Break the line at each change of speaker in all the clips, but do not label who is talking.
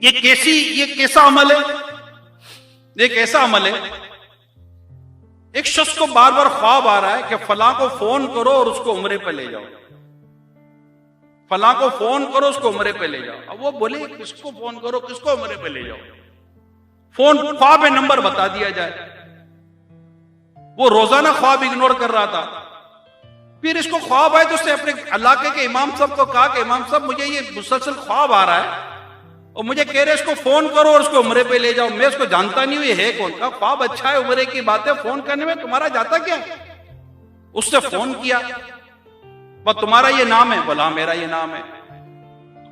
ये कैसा अमल है? ये कैसा अमल है? एक शख्स को बार बार ख्वाब आ रहा है कि फलां को फोन करो और उसको उम्रे पे ले जाओ, फलां को फोन करो उसको उम्रे पे ले जाओ। अब वो बोले किसको फोन करो, किसको उम्रे पे ले जाओ? फोन ख्वाब में नंबर बता दिया जाए। वो रोजाना ख्वाब इग्नोर कर रहा था। फिर इसको ख्वाब आए तो उसने अपने इलाके के इमाम साहब को कहा कि इमाम साहब मुझे ये मुसलसल ख्वाब आ रहा है और मुझे कह रहे इसको फोन करो और उसको उम्रे पे ले जाओ। मैं इसको जानता नहीं हूं ये है कौन। का ख्वाब अच्छा है, उम्रे की बात है, फोन करने में तुम्हारा जाता क्या? उसने फोन किया, बस तुम्हारा ये नाम है? बोला मेरा ये नाम है।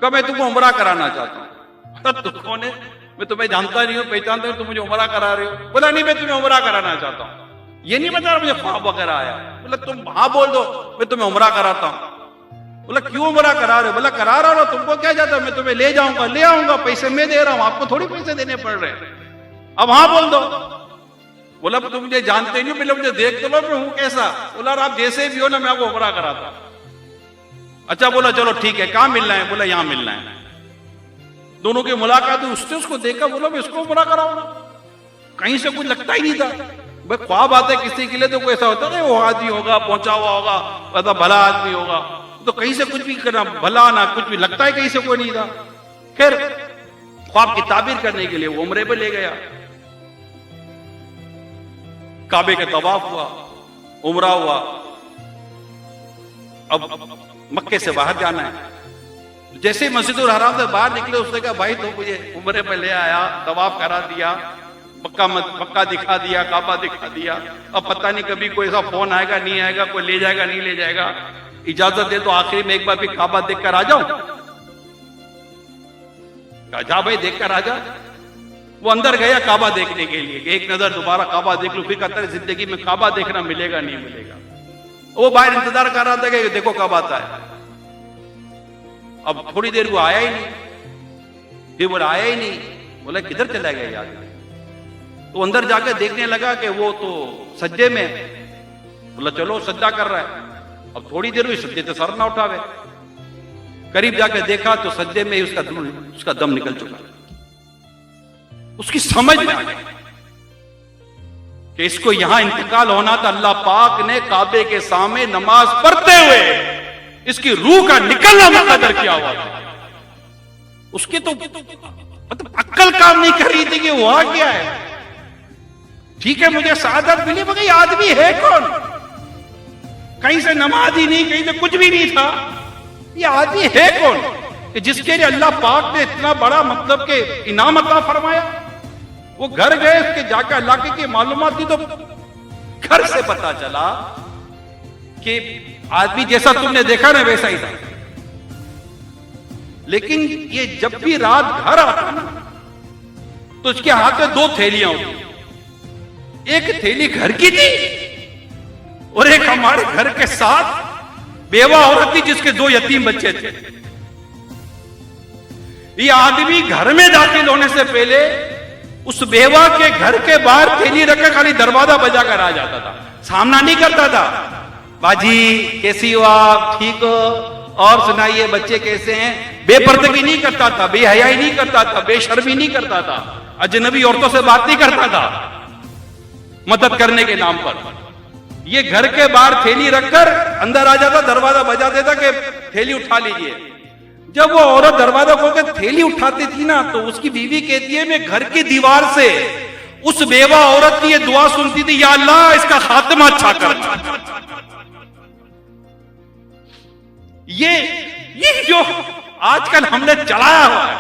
कब मैं तुमको उम्रा कराना चाहता हूं। तू कौन है? मैं तुम्हें जानता नहीं हूं, पहचानता हूं, तुम मुझे उम्रा करा रहे हो। बोला नहीं, मैं तुम्हें उम्रा कराना चाहता हूं। ये नहीं बता रहा मुझे ख्वाब वगैरह आया। बोला तुम हाँ बोल दो, मैं तुम्हें उम्रा कराता हूं। बोला क्यों उम्रा करा रहे हो? बोला करा रहा हूं, तुमको क्या जाता, मैं तुम्हें ले जाऊंगा, ले आऊंगा, पैसे मैं दे रहा हूं, आपको थोड़ी पैसे देने पड़ रहे हैं। अब हाँ बोल दो। बोला तुम मुझे जानते नहीं, पहले मुझे देख तो लो मैं हूं कैसा। बोला आप जैसे भी हो ना, मैं आपको उम्रा कराता। अच्छा बोला चलो ठीक है, कहां मिलना है? बोला यहां मिलना है। दोनों की मुलाकात हुई, उसको देखा, बोला मैं इसको उम्रा कराऊंगा। कहीं से कुछ लगता ही नहीं था। भाई ख्वाब आते किसी के लिए तो कोई ऐसा होता है वो आदमी होगा, पहुंचा हुआ होगा, ऐसा भला आदमी होगा, तो कहीं से कुछ भी करना भला ना कुछ भी लगता है, कहीं से कोई नहीं था। खैर ख्वाब की ताबीर करने के लिए वो उम्रे पे ले गया। काबे का तवाफ हुआ, उम्रा हुआ। अब मक्के से बाहर जाना है। जैसे ही मस्जिदुल हराम से बाहर निकले उसने कहा भाई तो मुझे उम्रे पे ले आया, तवाफ करा दिया, मक्का दिखा दिया, काबा दिखा दिया। अब पता नहीं कभी कोई ऐसा फोन आएगा नहीं आएगा, कोई ले जाएगा नहीं ले जाएगा। इजाजत दे तो आखिरी में एक बार भी काबा देखकर आ जाऊं। जा भाई देखकर आ जा। वो अंदर गया काबा देखने के लिए, एक नजर दोबारा काबा देख लूं, फिर कहता है जिंदगी में काबा देखना मिलेगा नहीं मिलेगा। वो बाहर इंतजार कर रहा था कि देखो कब आता है। अब थोड़ी देर वो आया ही नहीं, फिर बोला आया ही नहीं। बोला किधर चला गया यार? तो अंदर जाकर देखने लगा कि वो तो सज्जे में। बोला चलो सज्जा कर रहा है। अब थोड़ी देर हुई, सज्जे से सर ना उठावे। करीब जाकर देखा तो सज्जे में ही उसका दम निकल चुका। उसकी समझ में आ गई कि इसको यहां इंतकाल होना था। अल्लाह पाक ने काबे के सामने नमाज पढ़ते हुए इसकी रूह का निकलना मुकद्दर किया हुआ था। उसकी तो मतलब अक्ल काम नहीं कर रही थी कि हुआ क्या है। ठीक है मुझे शहादत मिली, मगर ये आदमी है कौन? कहीं से नमाज ही नहीं, कहीं से कुछ भी नहीं था। ये आदमी है कौन कि जिसके लिए अल्लाह पाक ने इतना बड़ा मतलब के इनाम अता फरमाया। वो घर गए, उसके जाकर इलाके की मालूमात दी तो घर से पता चला कि आदमी जैसा तुमने देखा ना वैसा ही था। लेकिन ये जब भी रात घर आता ना तो उसके हाथ में दो थैलियां होती। एक थैली घर की थी और एक हमारे घर के साथ बेवा औरत थी जिसके दो यतीम बच्चे थे। ये आदमी घर में दाखिल होने से पहले उस बेवा के घर के बाहर थैली रखकर खाली दरवाजा बजाकर आ जाता था, सामना नहीं करता था। बाजी कैसी हो आप, ठीक हो, और सुनाइए बच्चे कैसे हैं। बेपर्दगी नहीं करता था, बेहयाई नहीं करता था, बेशर्मी नहीं करता था, अजनबी औरतों से बात नहीं करता था मदद करने के नाम पर। ये घर के बाहर थैली रखकर अंदर आ जाता, दरवाजा बजा देता कि थैली उठा लीजिए। जब वो औरत दरवाजा खोलकर थैली उठाती थी ना तो उसकी बीवी कहती है मैं घर की दीवार से उस बेवा औरत की ये दुआ सुनती थी, या अल्लाह इसका खात्मा अच्छा कर। ये जो आजकल हमने चलाया हुआ है